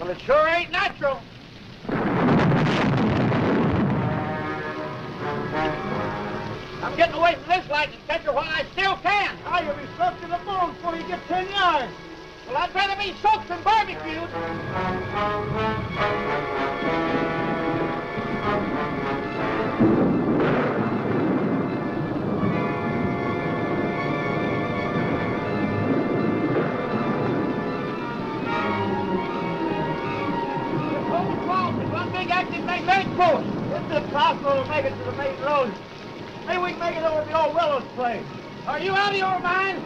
Well, it sure ain't natural. I'm getting away from this lightning catcher while I still can. Oh, you'll be soaked to the bone before you get 10 yards. Well, I'd rather be soaked than barbecued. This whole falls is one big active magnetic force. It's impossible to make it to the main road. Maybe we can make it over to old Willow's place. Are you out of your mind?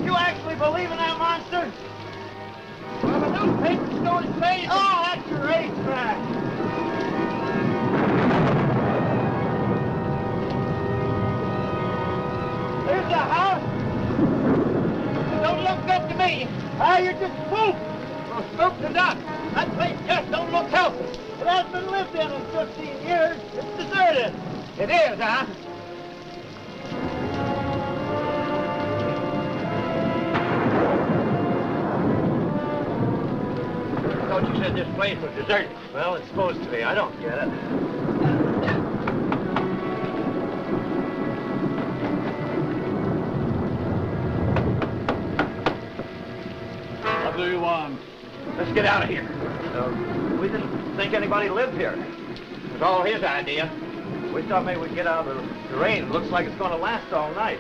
You actually believe in that monster? Well, the newspaper stories say... Oh, that's your racetrack. There's the house. It don't look good to me. Ah, you're just spooked. Well, spooked to death. That place just don't look healthy. It hasn't been lived in 15 years. It's deserted. It is, huh? I thought you said this place was deserted. Well, it's supposed to be. I don't get it. What do you want? Let's get out of here. We didn't think anybody lived here. It was all his idea. We thought maybe we'd get out of the rain. It looks like it's going to last all night.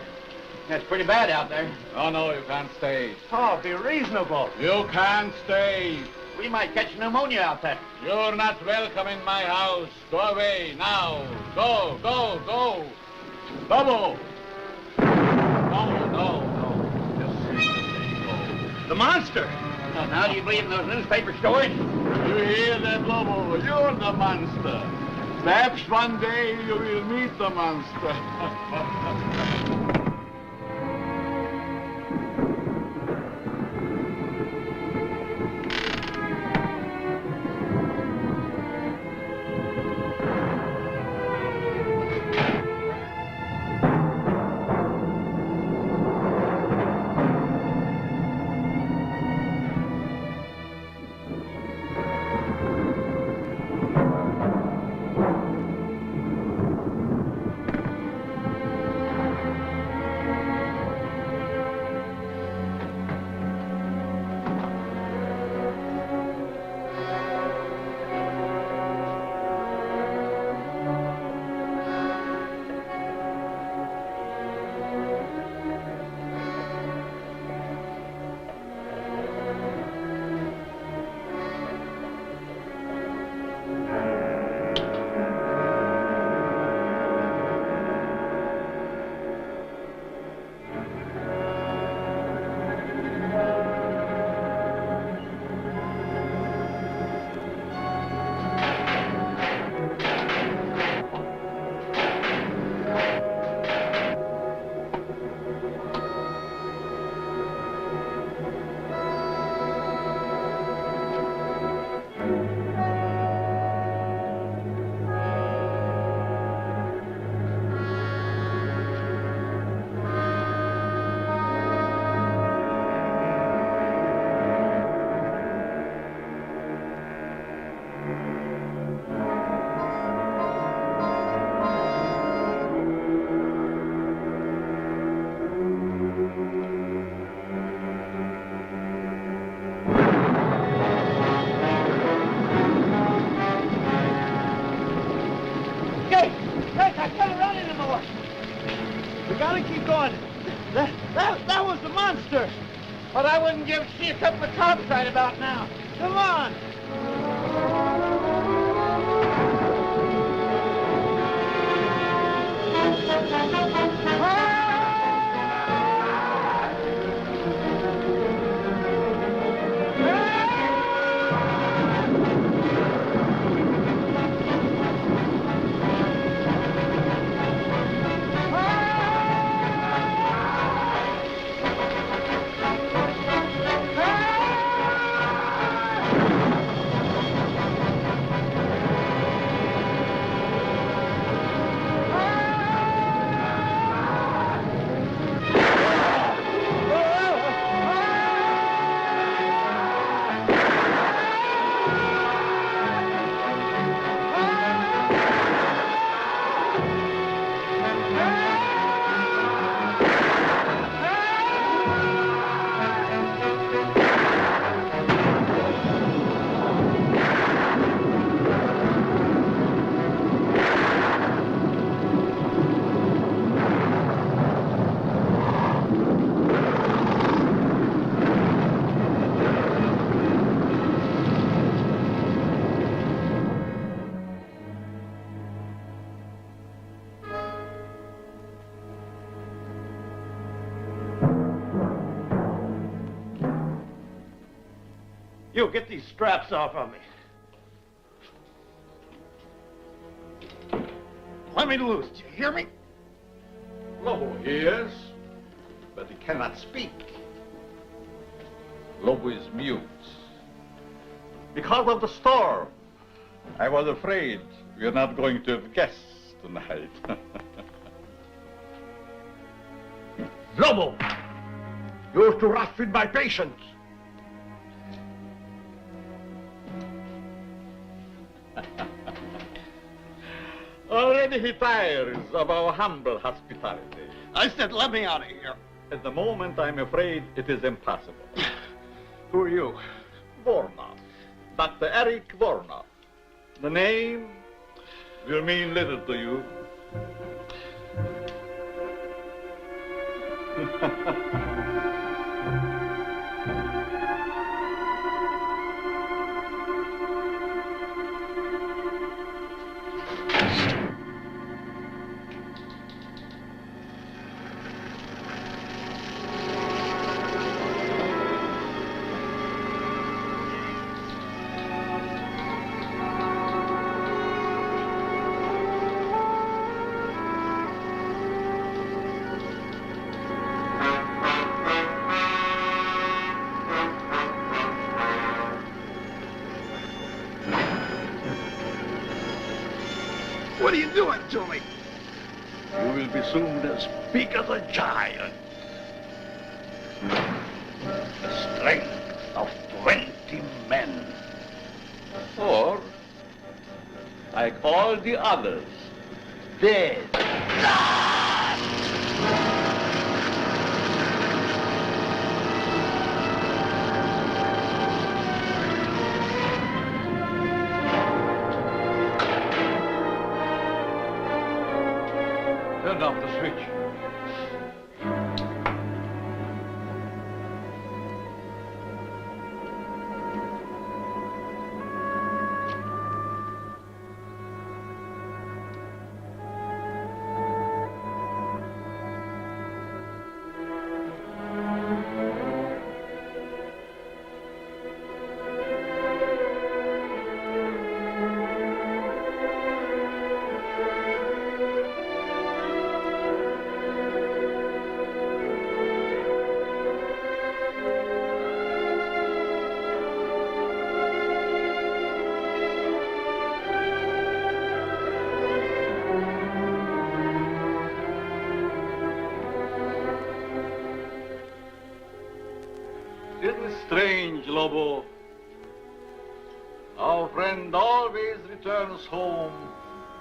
That's pretty bad out there. Oh, no, you can't stay. Oh, be reasonable. You can't stay. We might catch pneumonia out there. You're not welcome in my house. Go away now. Go, go, go. Double. No. Just The monster. Well, now, do you believe in those newspaper stories? you hear that, Lobo? You're the monster. Perhaps one day you will meet the monster. I can't run anymore. We gotta keep going. That was the monster. But I wouldn't give see a couple of cops right about now. Come on. You get these straps off of me. Let me loose. Do you hear me? Lobo hears, but he cannot speak. Lobo is mute. Because of the storm. I was afraid we are not going to have guests tonight. Lobo! You're too rough with my patience. Already he tires of our humble hospitality. I said, let me out of here. At the moment, I'm afraid it is impossible. Who are you? Vornov. Dr. Eric Vornov. The name will mean little to you. What are you doing to me? You will be soon as big as a giant. The strength of 20 men. Or, like all the others, dead. Turn off the switch. Strange, Lobo. Our friend always returns home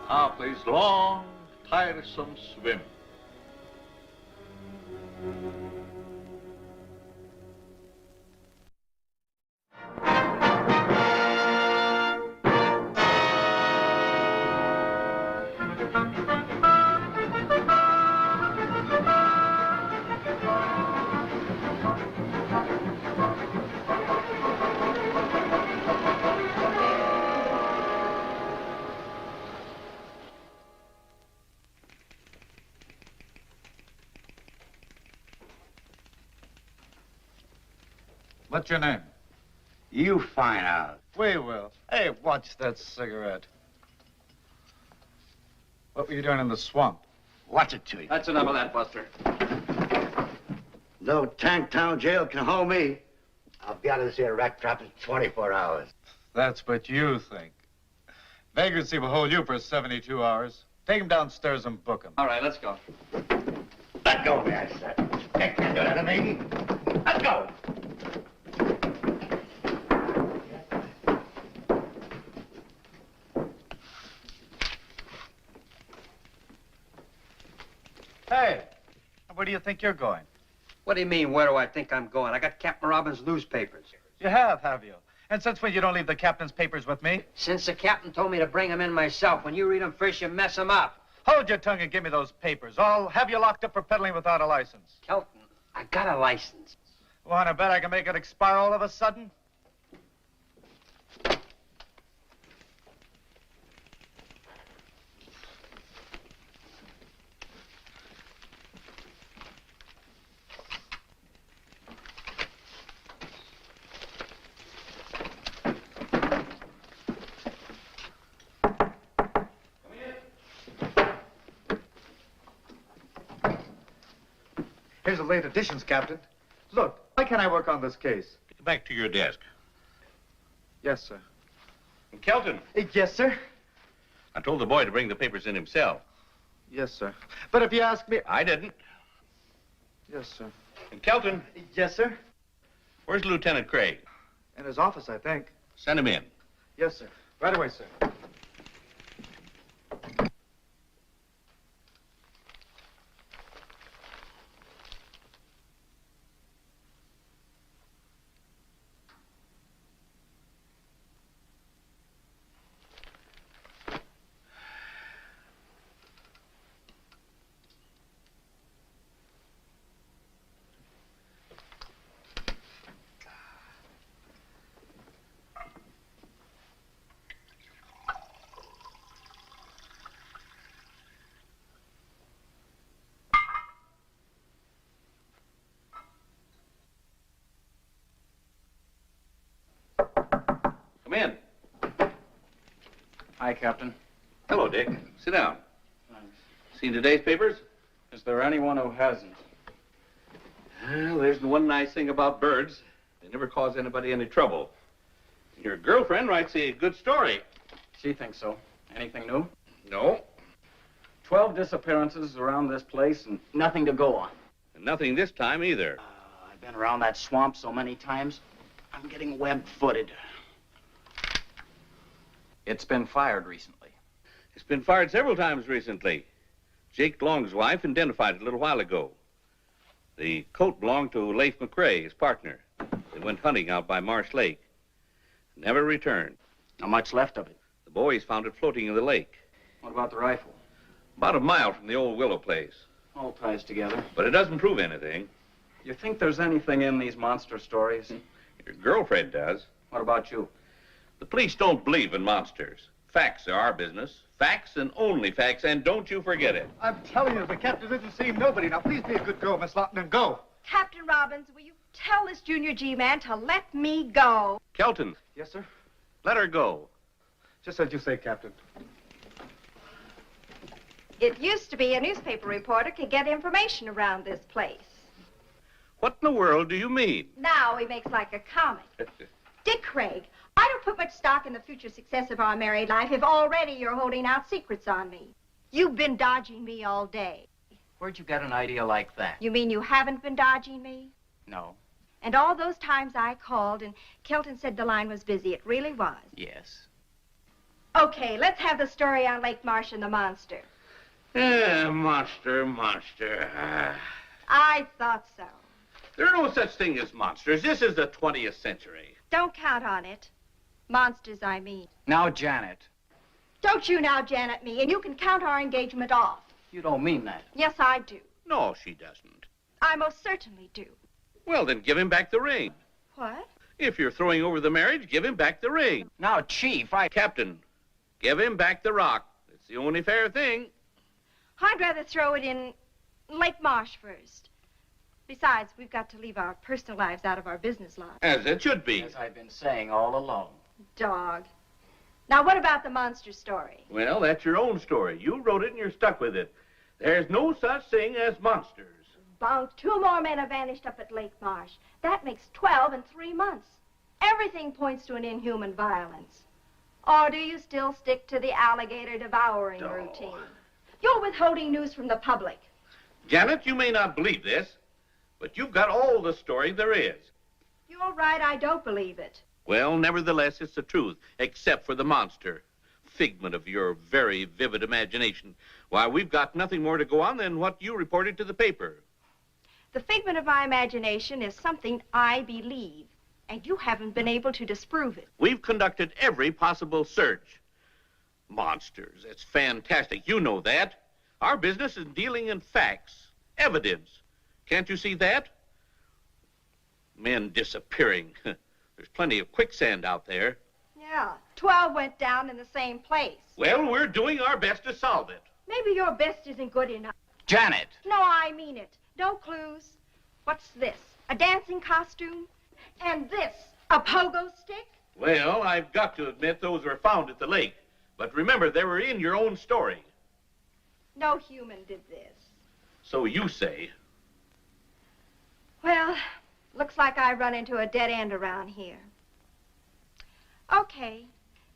after his long, tiresome swim. What's your name? You find out. We will. Hey, watch that cigarette. What were you doing in the swamp? Watch it to you. That's enough of that, Buster. No Tanktown jail can hold me. I'll be out of this here rat trap in 24 hours. That's what you think. Vagrancy will hold you for 72 hours. Take him downstairs and book him. All right, let's go. Let go of me, I said. They can't do that to me. Let go. Hey, where do you think you're going? What do you mean, where do I think I'm going? I got Captain Robbins' newspapers. You have you? And since when you don't leave the captain's papers with me? Since the captain told me to bring them in myself. When you read them first, you mess them up. Hold your tongue and give me those papers. I'll have you locked up for peddling without a license. Kelton, I got a license. Want to bet I can make it expire all of a sudden? series of late editions, Captain. Look, why can't I work on this case? Get back to your desk. Yes, sir. And Kelton, Yes, sir. I told the boy to bring the papers in himself. Yes, sir. But if you ask me... I didn't. Yes, sir. And Kelton, Yes, sir. where's Lieutenant Craig? In his office, I think. Send him in. Yes, sir. Right away, sir. Come in. Hi, Captain. Hello, Dick. Sit down. Thanks. Seen today's papers? Is there anyone who hasn't? Well, there's the one nice thing about birds. They never cause anybody any trouble. Your girlfriend writes a good story. She thinks so. Anything new? No. 12 disappearances around this place and nothing to go on. And nothing this time either. I've been around that swamp so many times, I'm getting web-footed. It's been fired recently. It's been fired several times recently. Jake Long's wife identified it a little while ago. The coat belonged to Leif McRae, his partner. They went hunting out by Marsh Lake. Never returned. Not much left of it. The boys found it floating in the lake. What about the rifle? About a mile from the old willow place. All ties together. But it doesn't prove anything. You think there's anything in these monster stories? Your girlfriend does. What about you? The police don't believe in monsters. Facts are our business. Facts and only facts, and don't you forget it. I'm telling you, the captain isn't seeing nobody. Now, please be a good girl, Miss Lawton, and go. Captain Robbins, will you tell this Junior G man to let me go? Kelton, Yes, sir. let her go. Just as you say, Captain. It used to be a newspaper reporter could get information around this place. What in the world do you mean? Now he makes like a comic. Dick Craig, I don't put much stock in the future success of our married life if already you're holding out secrets on me. You've been dodging me all day. Where'd you get an idea like that? You mean you haven't been dodging me? No. And all those times I called and Kelton said the line was busy, it really was. Yes. Okay, let's have the story on Lake Marsh and the monster. Monster. I thought so. There are no such thing as monsters. This is the 20th century. Don't count on it. Monsters, I mean. Now, Janet, Don't you now, Janet, me, and you can count our engagement off. you don't mean that. Yes, I do. No, she doesn't. I most certainly do. Well, then give him back the ring. What? If you're throwing over the marriage, give him back the ring. Now, Chief, Captain, give him back the rock. It's the only fair thing. I'd rather throw it in Lake Marsh first. Besides, we've got to leave our personal lives out of our business lives. As it should be. As I've been saying all along. Dog. Now, what about the monster story? Well, that's your own story. You wrote it and you're stuck with it. There's no such thing as monsters. Bunk, 2 more men have vanished up at Lake Marsh. That makes 12 in 3 months. Everything points to an inhuman violence. Or do you still stick to the alligator devouring routine? You're withholding news from the public. Janet, you may not believe this, but you've got all the story there is. You're right, I don't believe it. Well, nevertheless, it's the truth, except for the monster. Figment of your very vivid imagination. Why, we've got nothing more to go on than what you reported to the paper. The figment of my imagination is something I believe, and you haven't been able to disprove it. We've conducted every possible search. Monsters, it's fantastic. You know that. Our business is dealing in facts, evidence. Can't you see that? Men disappearing. There's plenty of quicksand out there. Yeah, 12 went down in the same place. Well, we're doing our best to solve it. Maybe your best isn't good enough. Janet! No, I mean it. No clues. What's this? A dancing costume? And this, a pogo stick? Well, I've got to admit those were found at the lake. But remember, they were in your own story. No human did this. So you say. Well, looks like I run into a dead end around here. Okay,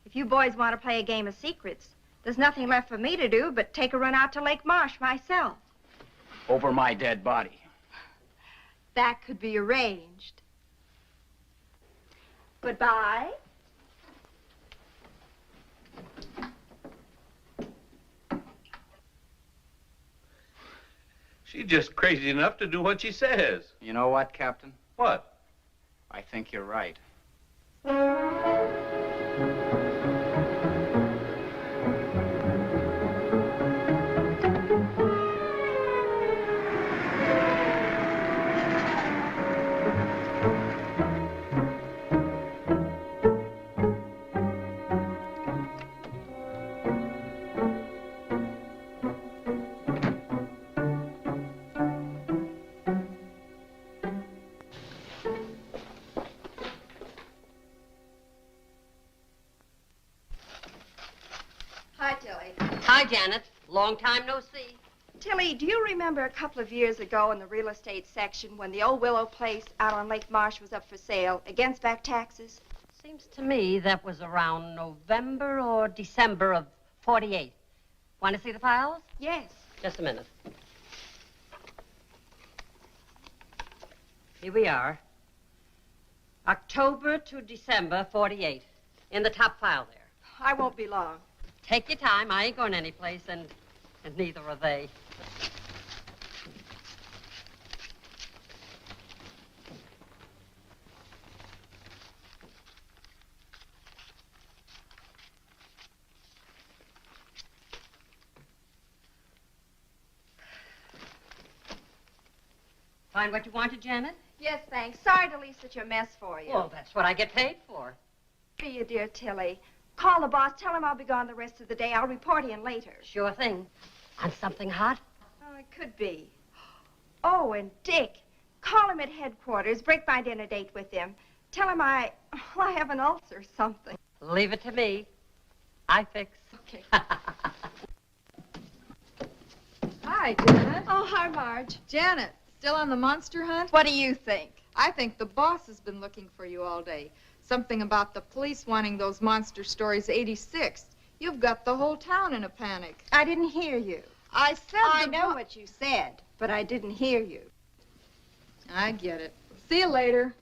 if you boys want to play a game of secrets, there's nothing left for me to do but take a run out to Lake Marsh myself. Over my dead body. That could be arranged. Goodbye. She's just crazy enough to do what she says. You know what, Captain? What? I think you're right. Hi, Tilly. Hi, Janet. Long time no see. Tilly, do you remember a couple of years ago in the real estate section when the old Willow place out on Lake Marsh was up for sale against back taxes? Seems to me that was around November or December of 48. Want to see the files? Yes. Just a minute. Here we are. October to December 48. In the top file there. I won't be long. Take your time. I ain't going anyplace, and neither are they. Find what you wanted, Janet? Yes, thanks. Sorry to leave such a mess for you. Well, that's what I get paid for. Be you, dear Tilly. Call the boss. Tell him I'll be gone the rest of the day. I'll report in later. Sure thing. On something hot? Oh, it could be. Oh, and Dick. Call him at headquarters. Break my dinner date with him. Tell him I have an ulcer or something. Leave it to me. I fix. Okay. Hi, Janet. Oh, hi, Marge. Janet, still on the monster hunt? What do you think? I think the boss has been looking for you all day. Something about the police wanting those monster stories 86th. You've got the whole town in a panic. I didn't hear you. I said I know what you said, but I didn't hear you. I get it. See you later.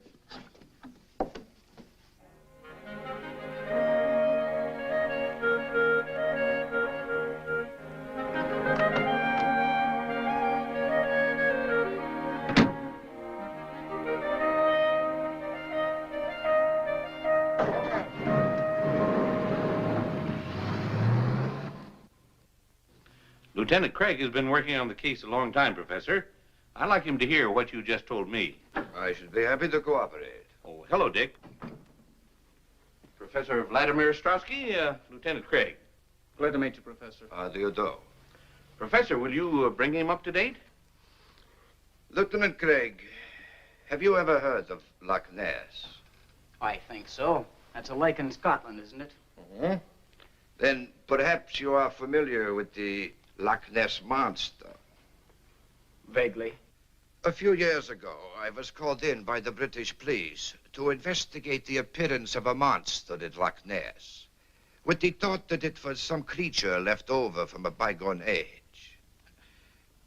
Lieutenant Craig has been working on the case a long time, Professor. I'd like him to hear what you just told me. I should be happy to cooperate. Oh, hello, Dick. Professor Vladimir Strowski, Lieutenant Craig. Glad to meet you, Professor. How do you do? Professor, will you bring him up to date? Lieutenant Craig, have you ever heard of Loch Ness? I think so. That's a lake in Scotland, isn't it? Mm-hmm. Then perhaps you are familiar with the Loch Ness Monster. Vaguely. A few years ago, I was called in by the British police to investigate the appearance of a monster at Loch Ness, with the thought that it was some creature left over from a bygone age.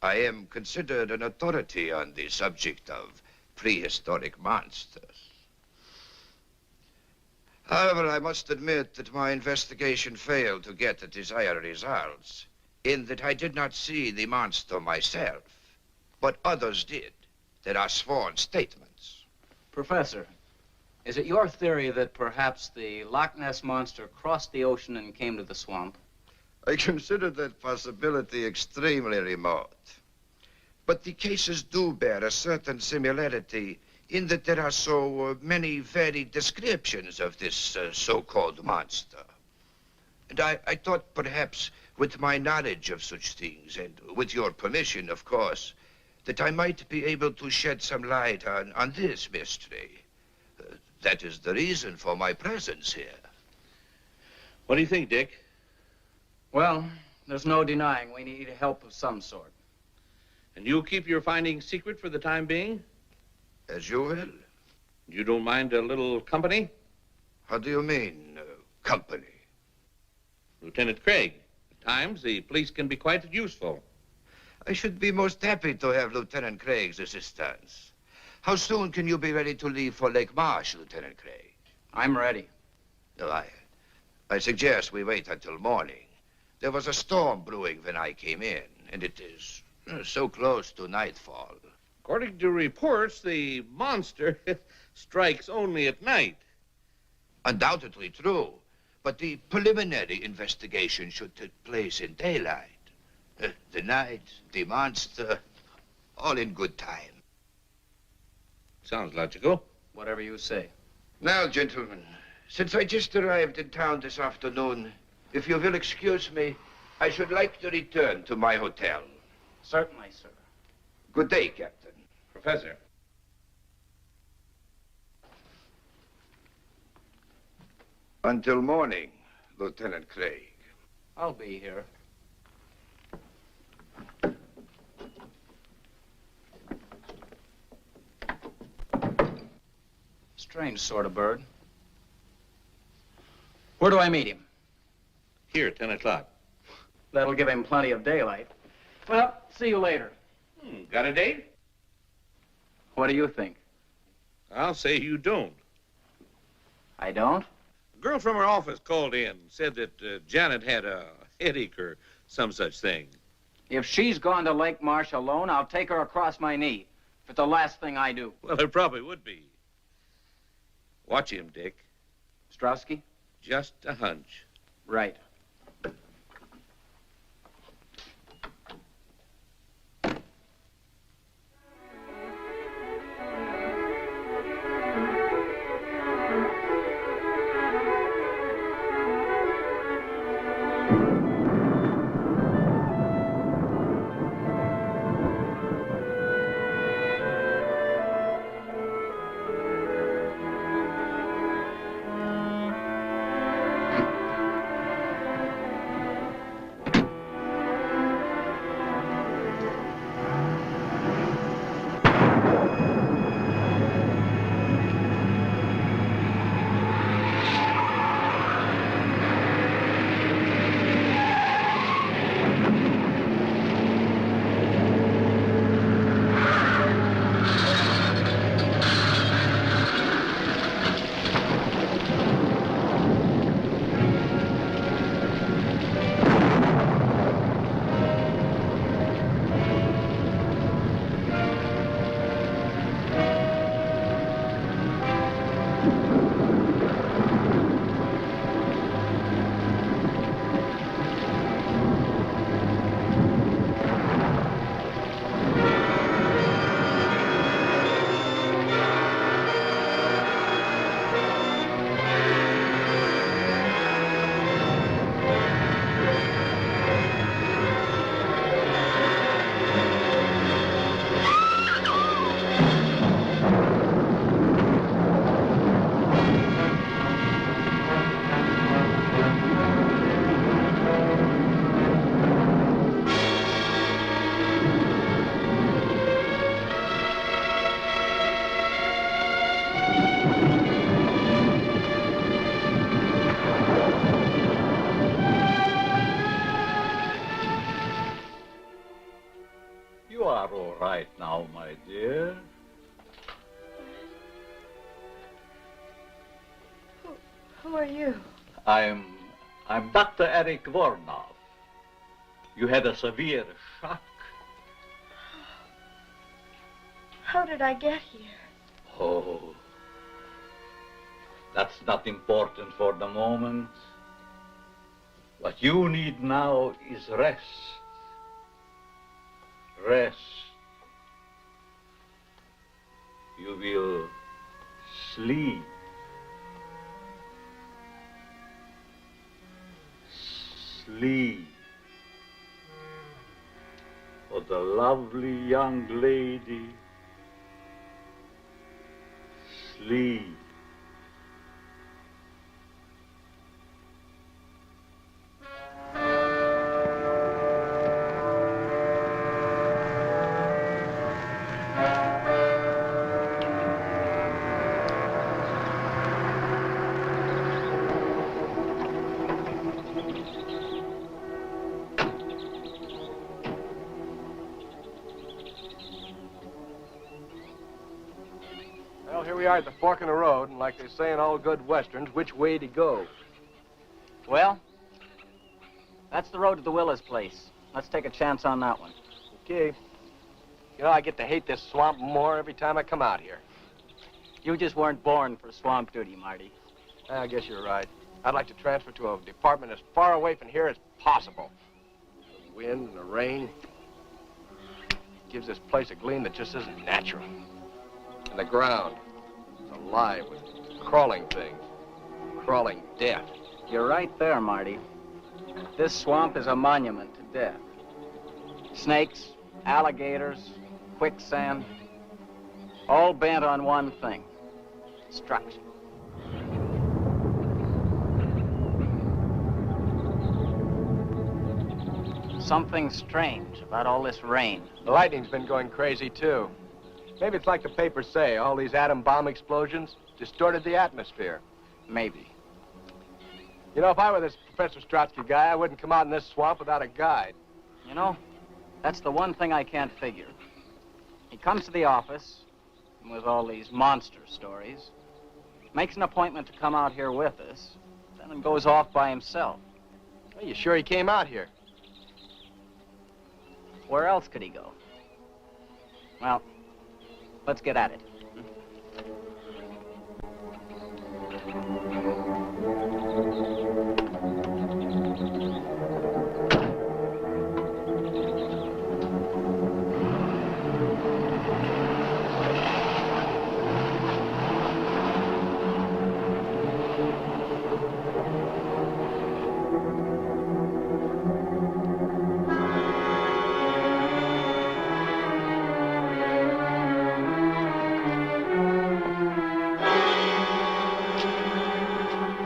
I am considered an authority on the subject of prehistoric monsters. However, I must admit that my investigation failed to get the desired results, in that I did not see the monster myself, but others did. There are sworn statements. Professor, is it your theory that perhaps the Loch Ness Monster crossed the ocean and came to the swamp? I consider that possibility extremely remote. But the cases do bear a certain similarity in that there are so many varied descriptions of this so-called monster. And I thought perhaps with my knowledge of such things, and with your permission, of course, that I might be able to shed some light on this mystery. That is the reason for my presence here. What do you think, Dick? Well, there's no denying we need help of some sort. And you'll keep your findings secret for the time being? As you will. You don't mind a little company? How do you mean, company? Lieutenant Craig, at times the police can be quite useful. I should be most happy to have Lieutenant Craig's assistance. How soon can you be ready to leave for Lake Marsh, Lieutenant Craig? I'm ready. No, I suggest we wait until morning. There was a storm brewing when I came in, and it is so close to nightfall. According to reports, the monster strikes only at night. Undoubtedly true, but the preliminary investigation should take place in daylight. The night, the monster, all in good time. Sounds logical. Whatever you say. Now, gentlemen, since I just arrived in town this afternoon, if you will excuse me, I should like to return to my hotel. Certainly, sir. Good day, Captain. Professor. Until morning, Lieutenant Craig. I'll be here. Strange sort of bird. Where do I meet him? Here, 10 o'clock. That'll give him plenty of daylight. Well, see you later. Got a date? What do you think? I'll say you don't. I don't? A girl from her office called in, said that Janet had a headache or some such thing. If she's gone to Lake Marsh alone, I'll take her across my knee. If it's the last thing I do. Well, it probably would be. Watch him, Dick. Strowski? Just a hunch. Right. You are all right now, my dear. Who are you? I'm Dr. Eric Vornov. You had a severe shock. How did I get here? Oh, that's not important for the moment. What you need now is rest. Rest. You will sleep. Sleep. For the lovely young lady. Sleep. here we are at the fork in the road, and like they say in all good westerns, which way to go? Well, that's the road to the Willis place. Let's take a chance on that one. Okay. You know, I get to hate this swamp more every time I come out here. You just weren't born for swamp duty, Marty. I guess you're right. I'd like to transfer to a department as far away from here as possible. The wind and the rain gives this place a gleam that just isn't natural. And the ground is alive with crawling things, crawling death. You're right there, Marty. This swamp is a monument to death. Snakes, alligators, quicksand, all bent on one thing: destruction. Something strange about all this rain. The lightning's been going crazy, too. Maybe it's like the papers say, all these atom bomb explosions distorted the atmosphere. Maybe. You know, if I were this Professor Strotsky guy, I wouldn't come out in this swamp without a guide. You know, that's the one thing I can't figure. He comes to the office with all these monster stories, makes an appointment to come out here with us, then goes off by himself. Are you sure he came out here? Where else could he go? Well, let's get at it.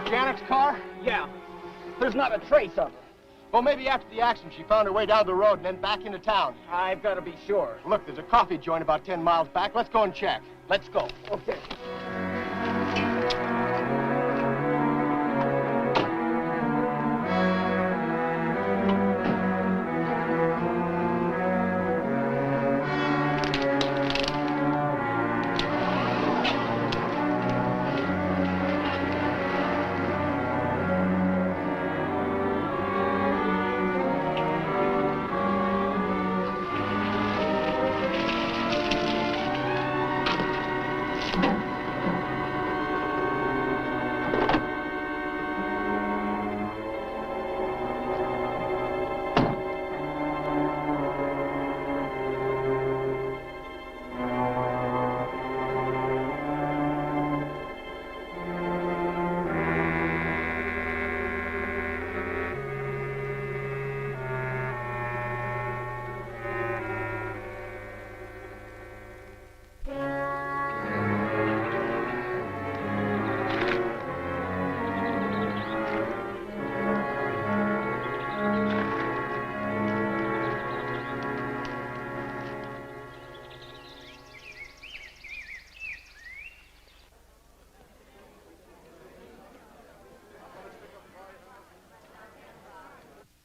Janet's car? Yeah, there's not a trace of her. Well, maybe after the accident, she found her way down the road and then back into town. I've got to be sure. Look, there's a coffee joint about 10 miles back. Let's go and check. Let's go. Okay.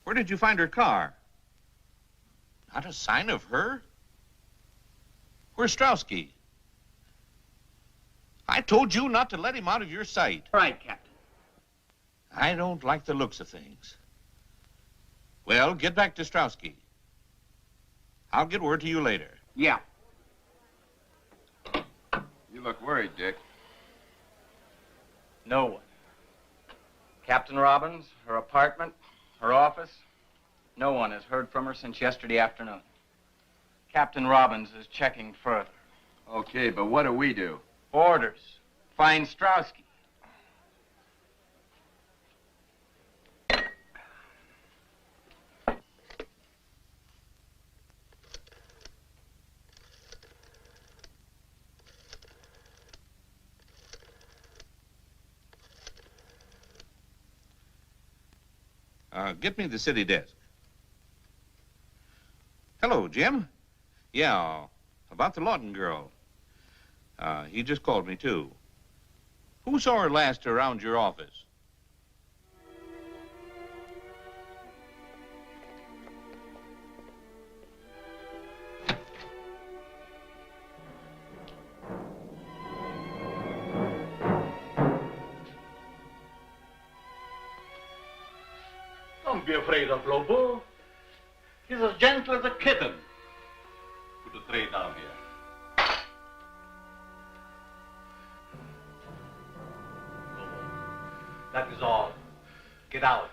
Where did you find her car? Not a sign of her? Where's Strowski? I told you not to let him out of your sight. Right, Captain. I don't like the looks of things. Well, get back to Strowski. I'll get word to you later. Yeah. You look worried, Dick. No one. Captain Robbins, her apartment, her office. No one has heard from her since yesterday afternoon. Captain Robbins is checking further. Okay, but what do we do? Orders. Find Strowski. Get me the city desk. Hello, Jim. Yeah, about the Lawton girl. He just called me, too. Who saw her last around your office? Don't be afraid of Lobo. He's as gentle as a kitten. Put the tray down here. Lobo, that is all. Get out.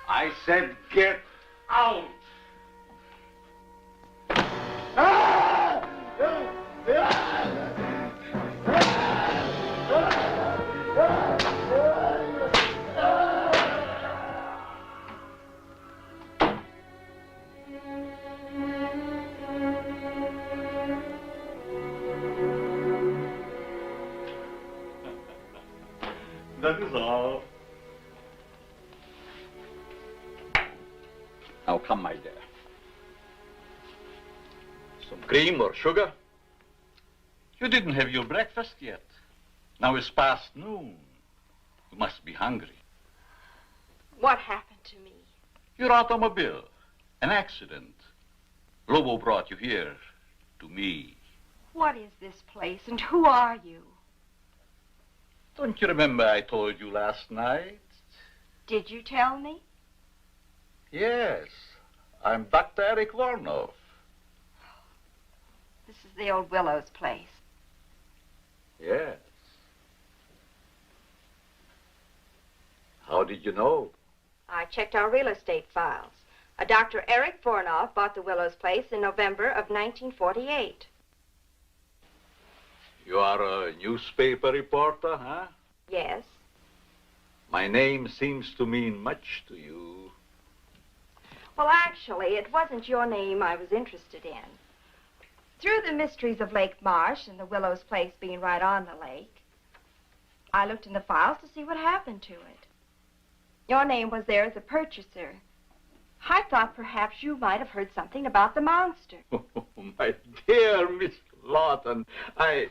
I said get out. That is all. Now come, my dear. Some cream or sugar? You didn't have your breakfast yet. Now it's past noon. You must be hungry. What happened to me? Your automobile. An accident. Lobo brought you here to me. What is this place and who are you? Don't you remember I told you last night? Did you tell me? Yes. I'm Dr. Eric Vornov. This is the old Willows place. Yes. How did you know? I checked our real estate files. A Dr. Eric Vornov bought the Willows place in November of 1948. You are a newspaper reporter, huh? Yes. My name seems to mean much to you. Well, actually, it wasn't your name I was interested in. Through the mysteries of Lake Marsh and the Willows place being right on the lake, I looked in the files to see what happened to it. Your name was there as a purchaser. I thought perhaps you might have heard something about the monster. Oh, my dear Miss Lawton,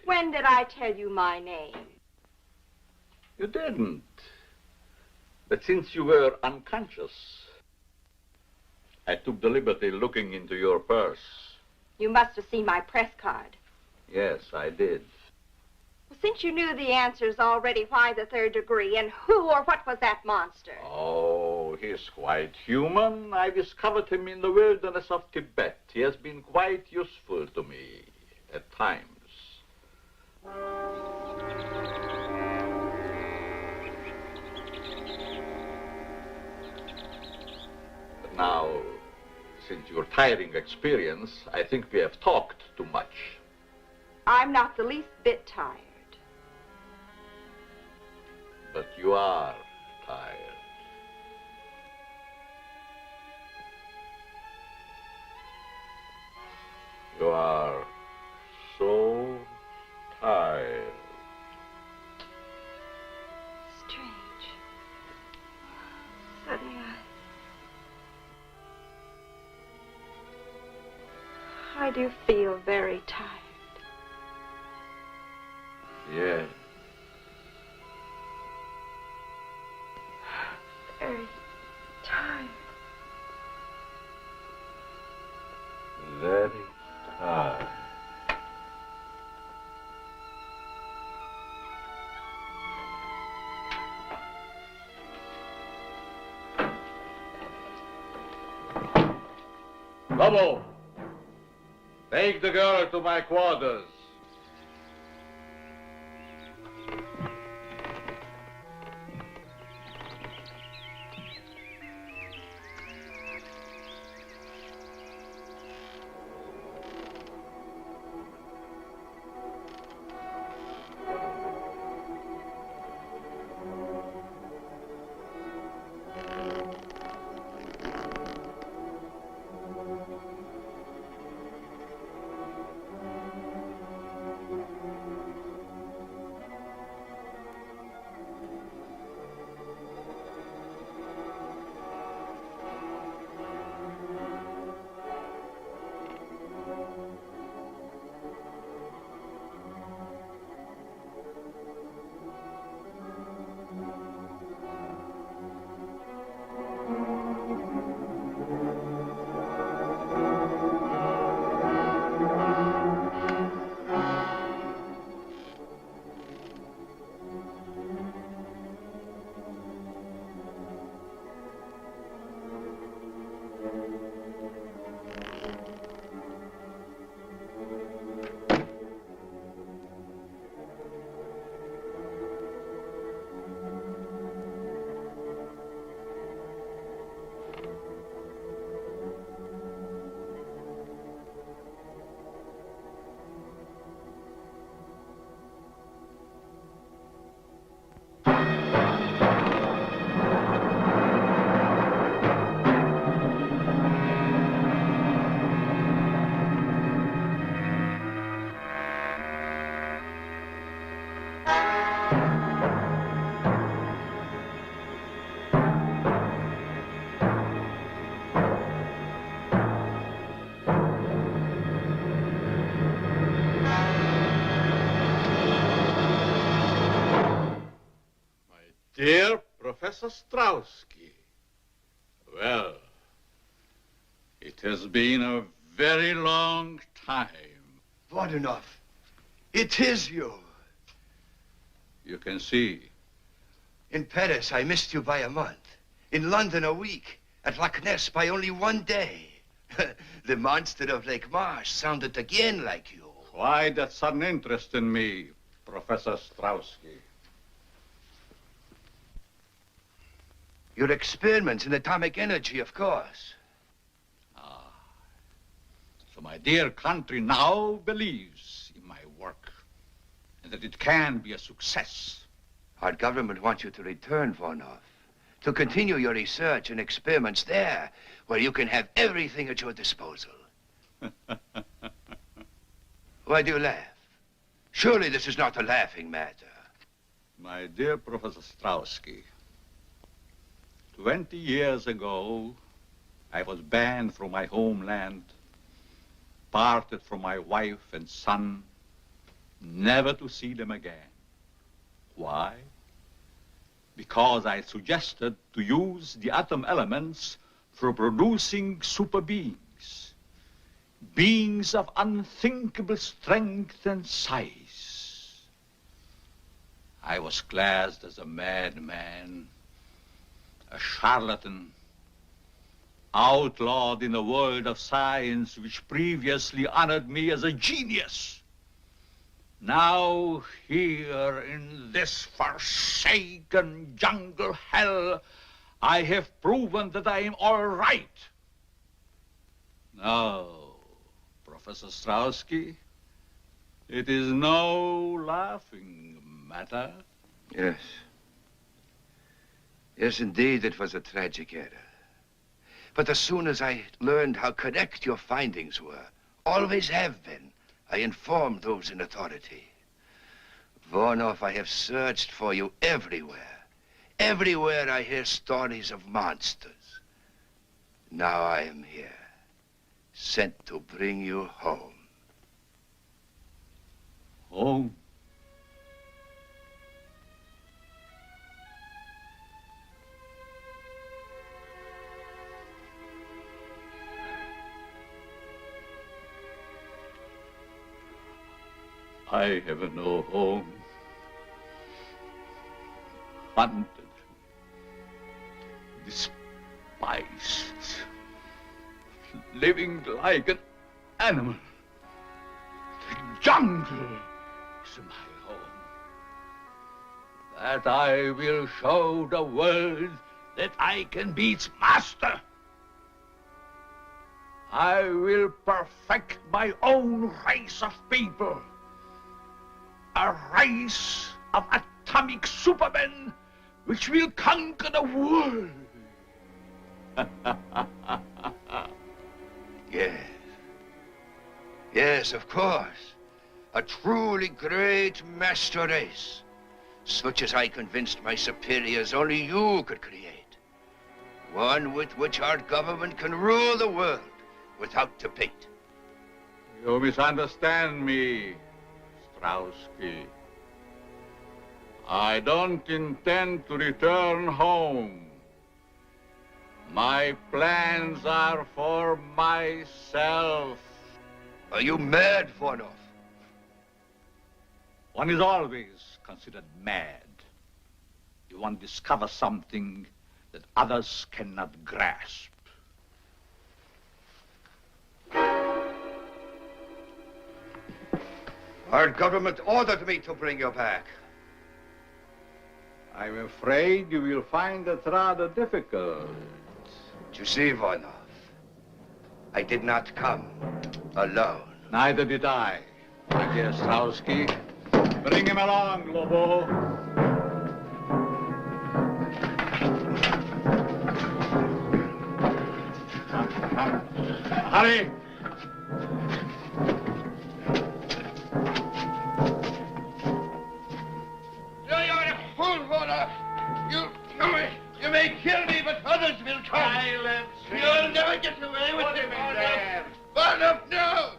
When did I tell you my name? You didn't. But since you were unconscious, I took the liberty looking into your purse. You must have seen my press card. Yes, I did. Well, since you knew the answers already, why the third degree? And who or what was that monster? Oh, he's quite human. I discovered him in the wilderness of Tibet. He has been quite useful to me at times. But now, since your tiring experience, I think we have talked too much. I'm not the least bit tired. But you are tired. You are so tired. Strange. Suddenly I do feel very tired. Yes. Very tired. Very tired. Lobo, take the girl to my quarters. Dear Professor Strauski, well, it has been a very long time. Voronov, it is you. You can see. In Paris, I missed you by a month. In London, a week. At Loch Ness, by only 1 day. The monster of Lake Marsh sounded again like you. Why that sudden interest in me, Professor Strauski? Your experiments in atomic energy, of course. So my dear country now believes in my work and that it can be a success. Our government wants you to return, Voronov, to continue your research and experiments there, where you can have everything at your disposal. Why do you laugh? Surely this is not a laughing matter. My dear Professor Strauski, 20 years ago, I was banned from my homeland, parted from my wife and son, never to see them again. Why? Because I suggested to use the atom elements for producing super beings, beings of unthinkable strength and size. I was classed as a madman, a charlatan, outlawed in a world of science which previously honored me as a genius. Now, here in this forsaken jungle hell, I have proven that I am all right. Now, Professor Strauski, it is no laughing matter. Yes. Yes, indeed, it was a tragic error. But as soon as I learned how correct your findings were, always have been, I informed those in authority. Voronov, I have searched for you everywhere. Everywhere I hear stories of monsters. Now I am here, sent to bring you home. Home? I have no home. Hunted, despised, living like an animal. The jungle is my home. That I will show the world that I can be its master. I will perfect my own race of people. A race of atomic supermen which will conquer the world. Yes. Yes, of course. A truly great master race, such as I convinced my superiors only you could create. One with which our government can rule the world without debate. You misunderstand me, Strauski. I don't intend to return home. My plans are for myself. Are you mad, Voronov? One is always considered mad if one discovers something that others cannot grasp. Our government ordered me to bring you back. I'm afraid you will find it rather difficult. You see, Voronov, I did not come alone. Neither did I, my dear Strauski. Bring him along, Lobo. Come. Hurry! You're a fool, Voronov. You may kill me, but others will come. Silence! You'll never get away with it, Voronov. Voronov, no!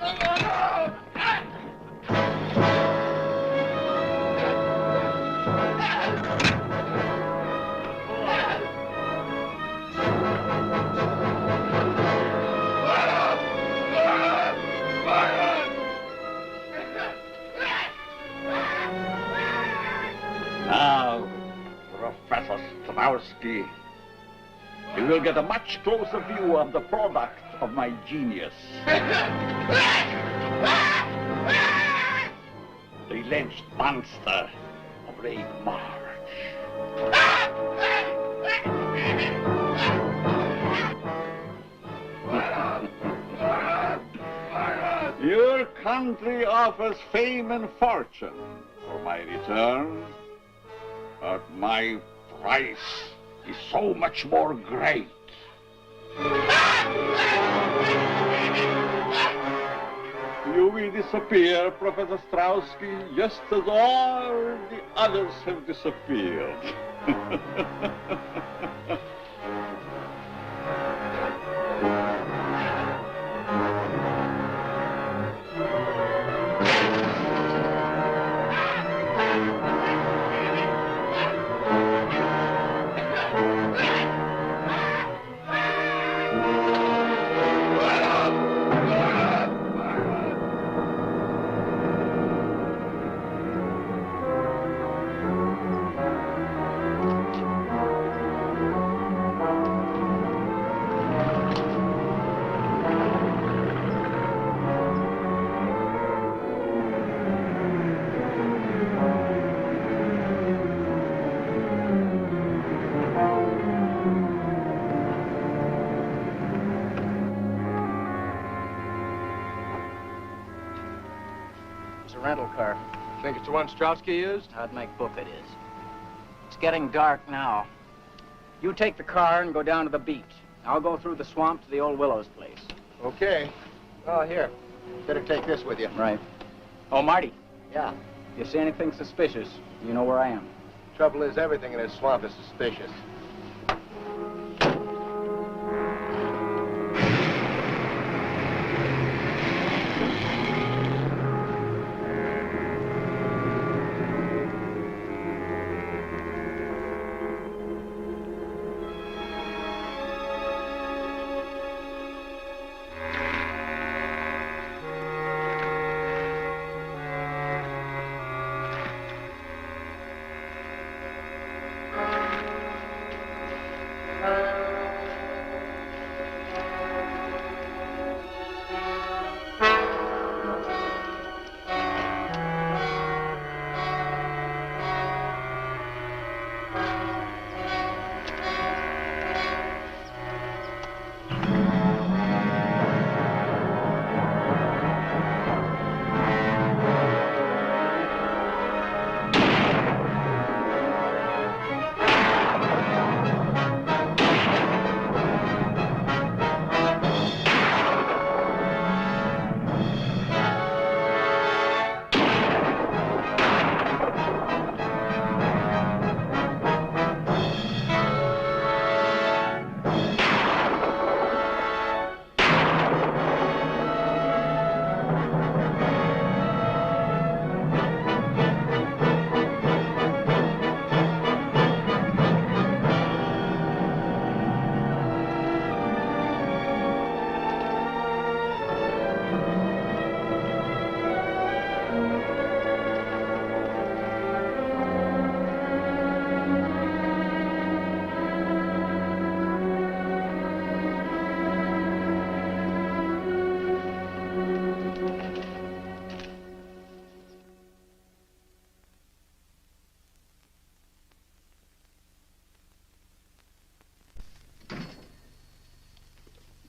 No, no! Now, Professor Strowski, you will get a much closer view of the product of my genius. The lynched monster of Lake March. Your country offers fame and fortune for my return, but my price is so much more great. You will disappear, Professor Strowski, just as all the others have disappeared. Rental car. Think it's the one Strowski used? I'd make book it is. It's getting dark now. You take the car and go down to the beach. I'll go through the swamp to the old Willows place. Okay. Oh, here. Better take this with you. Right. Oh, Marty. Yeah. If you see anything suspicious, you know where I am. Trouble is, everything in this swamp is suspicious.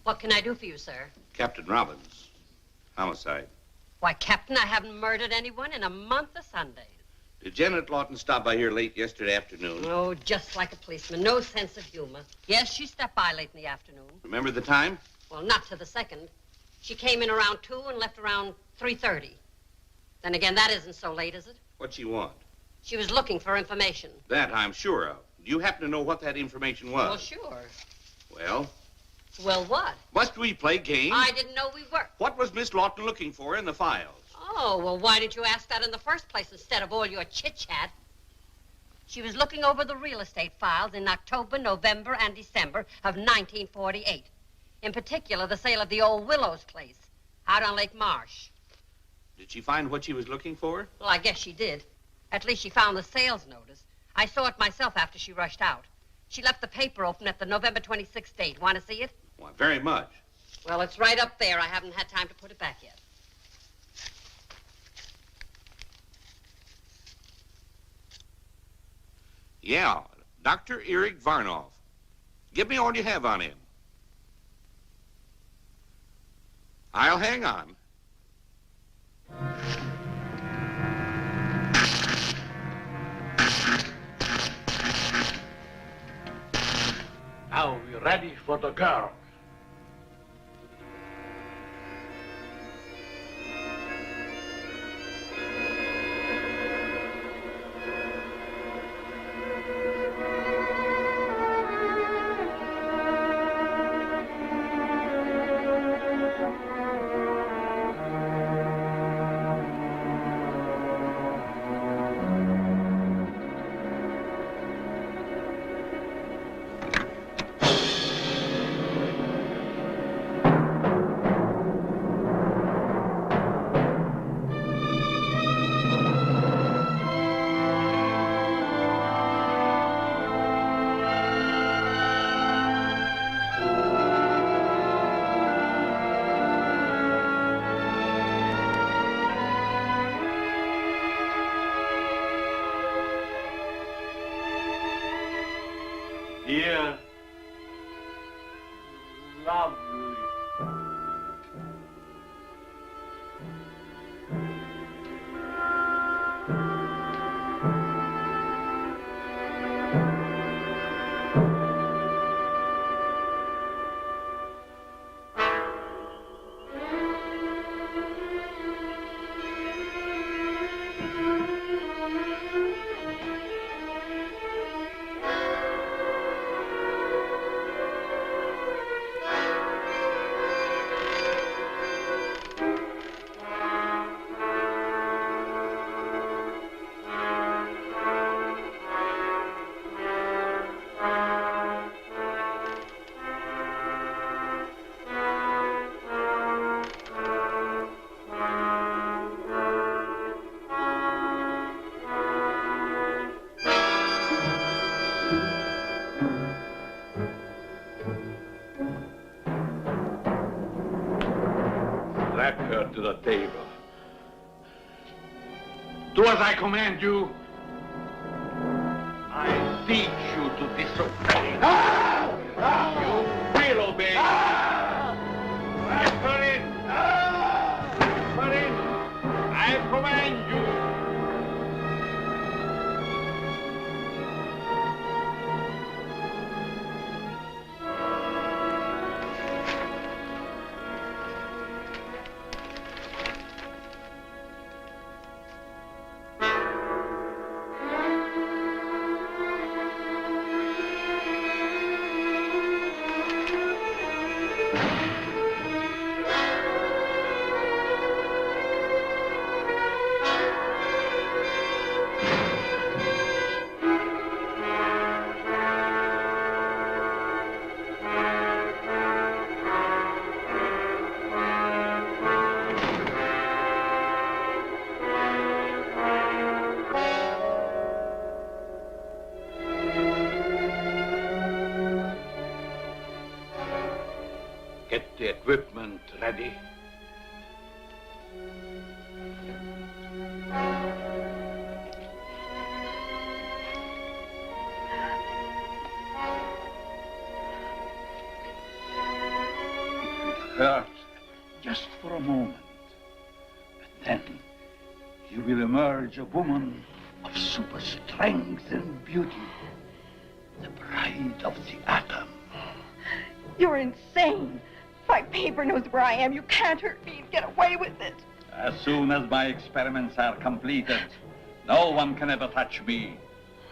What can I do for you, sir? Captain Robbins. Homicide. Why, Captain, I haven't murdered anyone in a month of Sundays. Did Janet Lawton stop by here late yesterday afternoon? Oh, just like a policeman. No sense of humor. Yes, she stepped by late in the afternoon. Remember the time? Well, not to the second. She came in around 2 and left around 3:30. Then again, that isn't so late, is it? What'd she want? She was looking for information. That I'm sure of. Do you happen to know what that information was? Well, sure. Well? Well, what? Must we play games? I didn't know we were. What was Miss Lawton looking for in the files? Oh, well, why didn't you ask that in the first place instead of all your chit-chat? She was looking over the real estate files in October, November, and December of 1948. In particular, the sale of the old Willows place out on Lake Marsh. Did she find what she was looking for? Well, I guess she did. At least she found the sales notice. I saw it myself after she rushed out. She left the paper open at the November 26th date. Want to see it? Why, very much. Well, it's right up there. I haven't had time to put it back yet. Yeah, Dr. Eric Varnoff. Give me all you have on him. I'll hang on. Now we're ready for the girl. Dear, lovely. Strap her to the table. Do as I command you. I teach you to disobey. You will obey. Get her in. Get her in. I command you. Get the equipment ready. It hurts just for a moment, but then you will emerge a woman of super strength and beauty, the bride of the atom. You're insane. My paper knows where I am. You can't hurt me and get away with it. As soon as my experiments are completed, no one can ever touch me.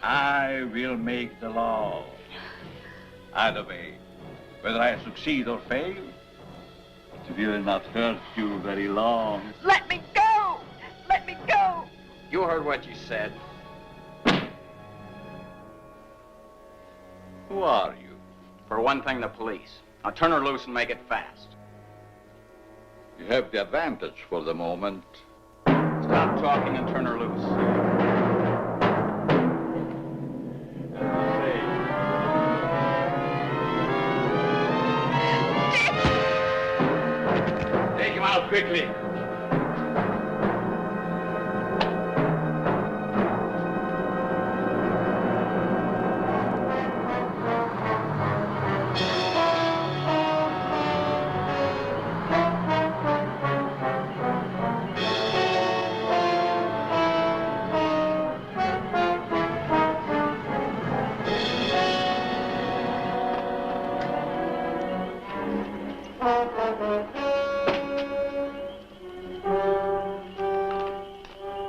I will make the law. Either way, whether I succeed or fail, it will not hurt you very long. Let me go! Let me go! You heard what you said. Who are you? For one thing, the police. Now turn her loose and make it fast. You have the advantage for the moment. Stop talking and turn her loose. Take him out quickly.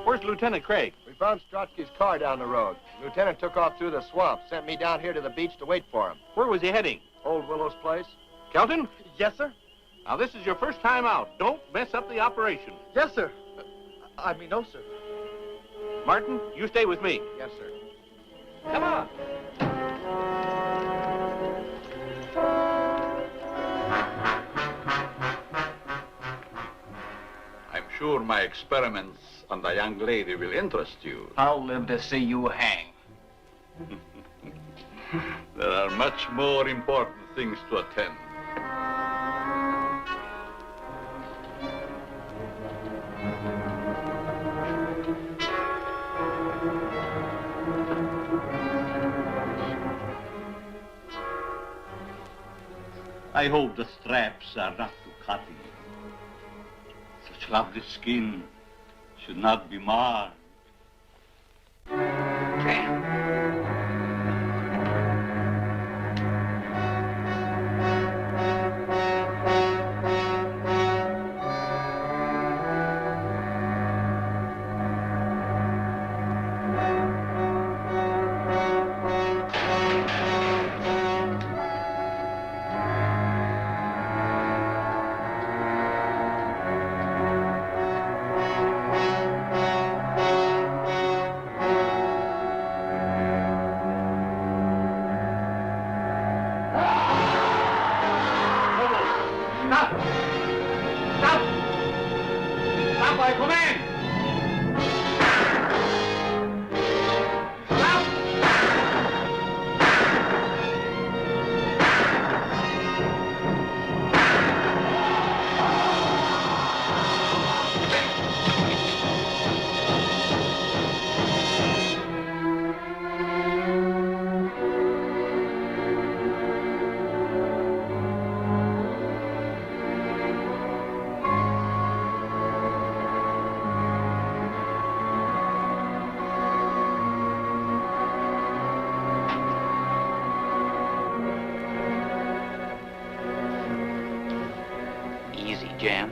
Where's Lieutenant Craig? We found Strotsky's car down the road. The lieutenant took off through the swamp, sent me down here to the beach to wait for him. Where was he heading? Old Willow's place. Kelton? Yes, sir. Now, this is your first time out. Don't mess up the operation. Yes, sir. No, sir. Martin, you stay with me. Yes, sir. Come on. I'm sure my experiments on the young lady will interest you. I'll live to see you hang. There are much more important things to attend. I hope the straps are not too cutting. Such lovely skin should not be marred. Jan.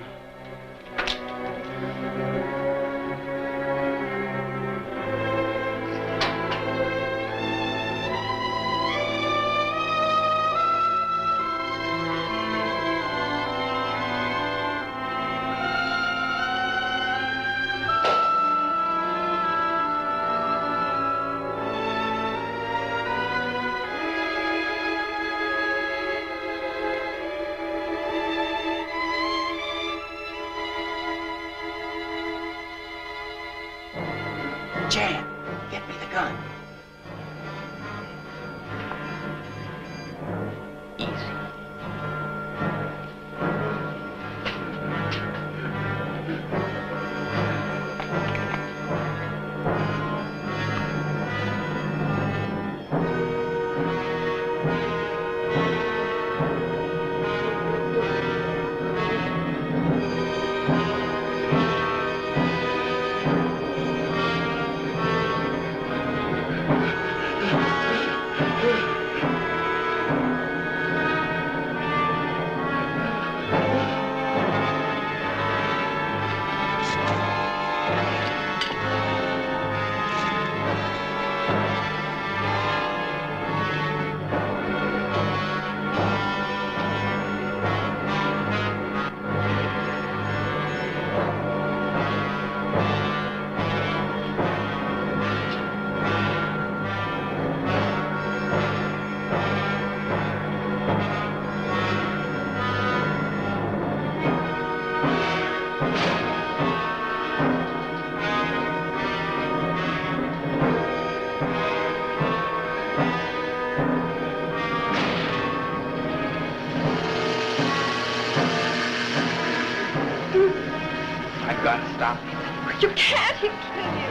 stop him. You can't. He'll kill you.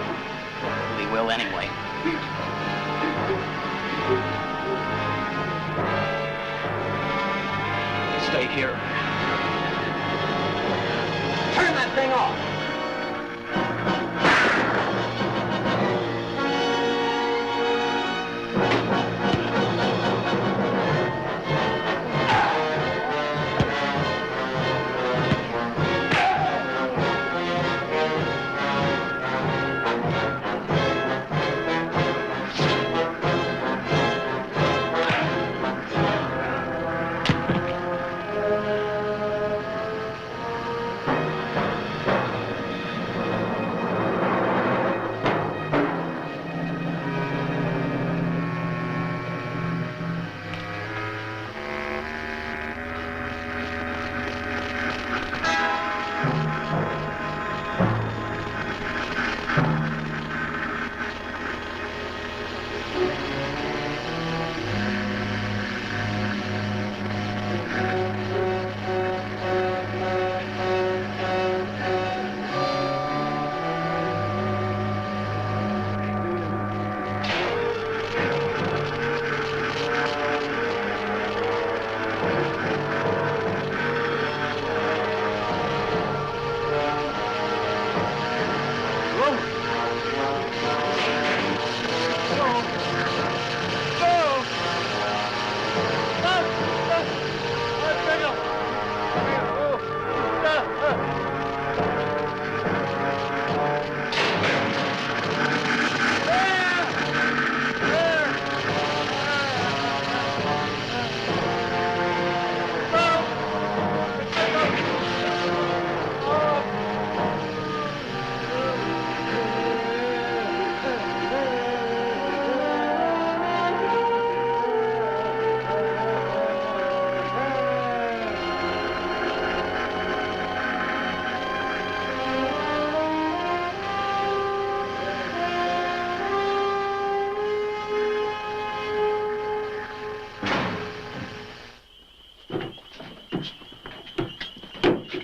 We will anyway. Stay here. Turn that thing off.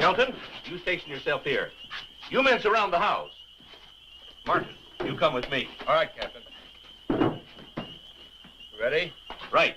Kelton, you station yourself here. You men surround the house. Martin, you come with me. All right, Captain. Ready? Right.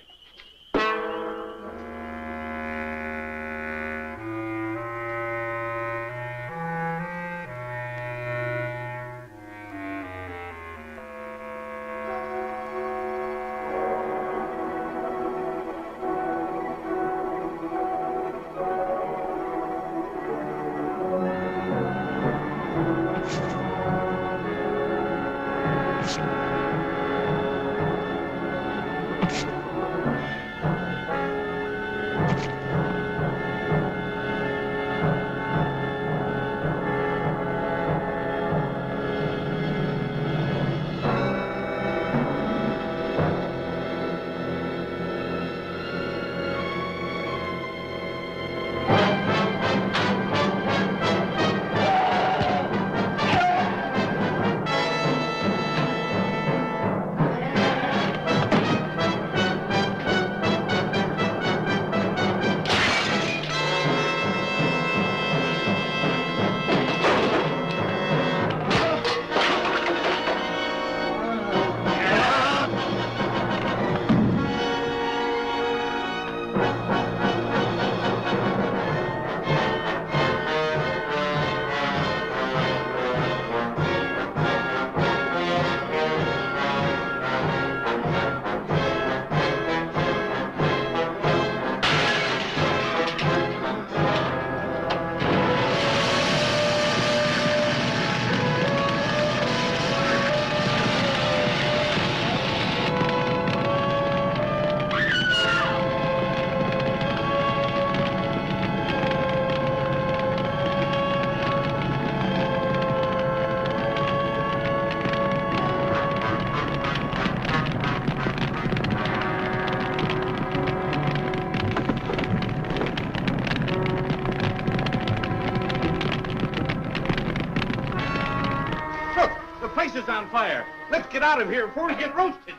place is on fire. Let's get out of here before we get roasted.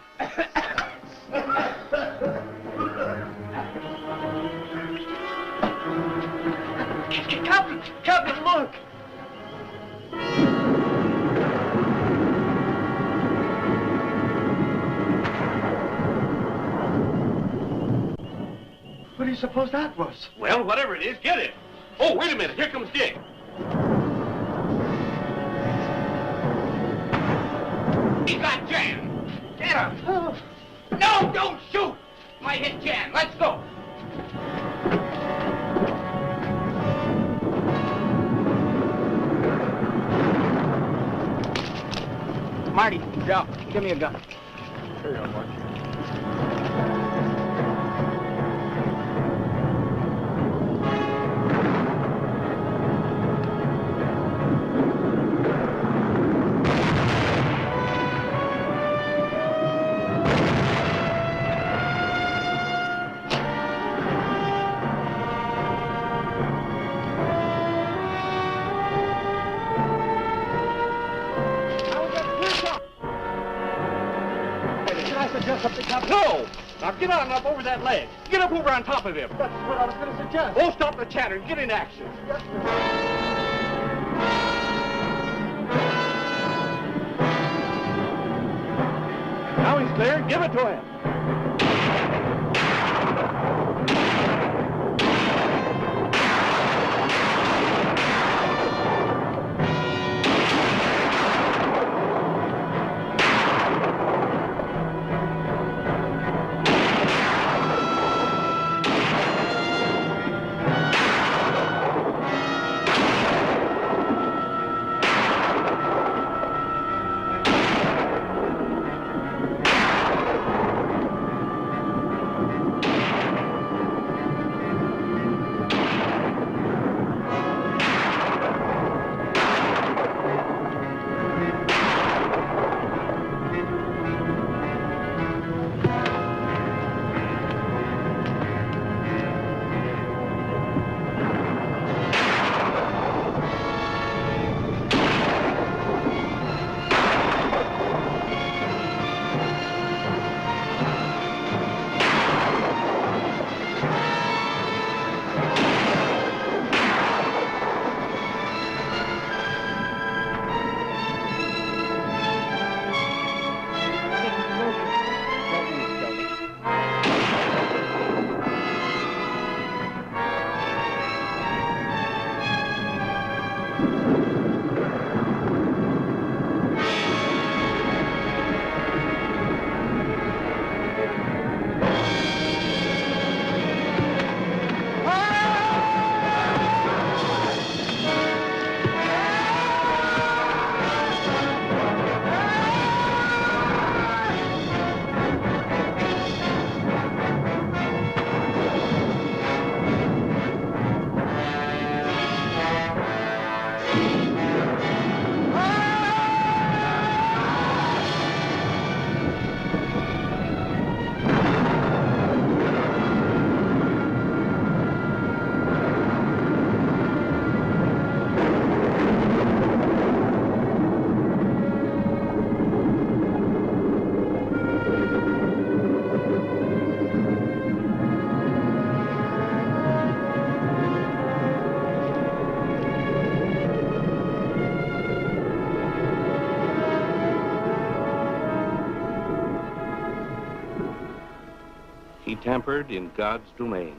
Captain, look! do you suppose that was? Well, whatever it is, get it. Oh, wait a minute. Here comes Dick. He got Jan. Get him. Oh. No, don't shoot. I hit Jan. Let's go. Marty, Joe, give me a gun. Here you go, Mark. No! Now get on up over that ledge. Get up over on top of him. That's what I was going to suggest. Oh, stop the chatter and get in action. Yes, Now he's clear. Give it to him. He tampered in God's domain.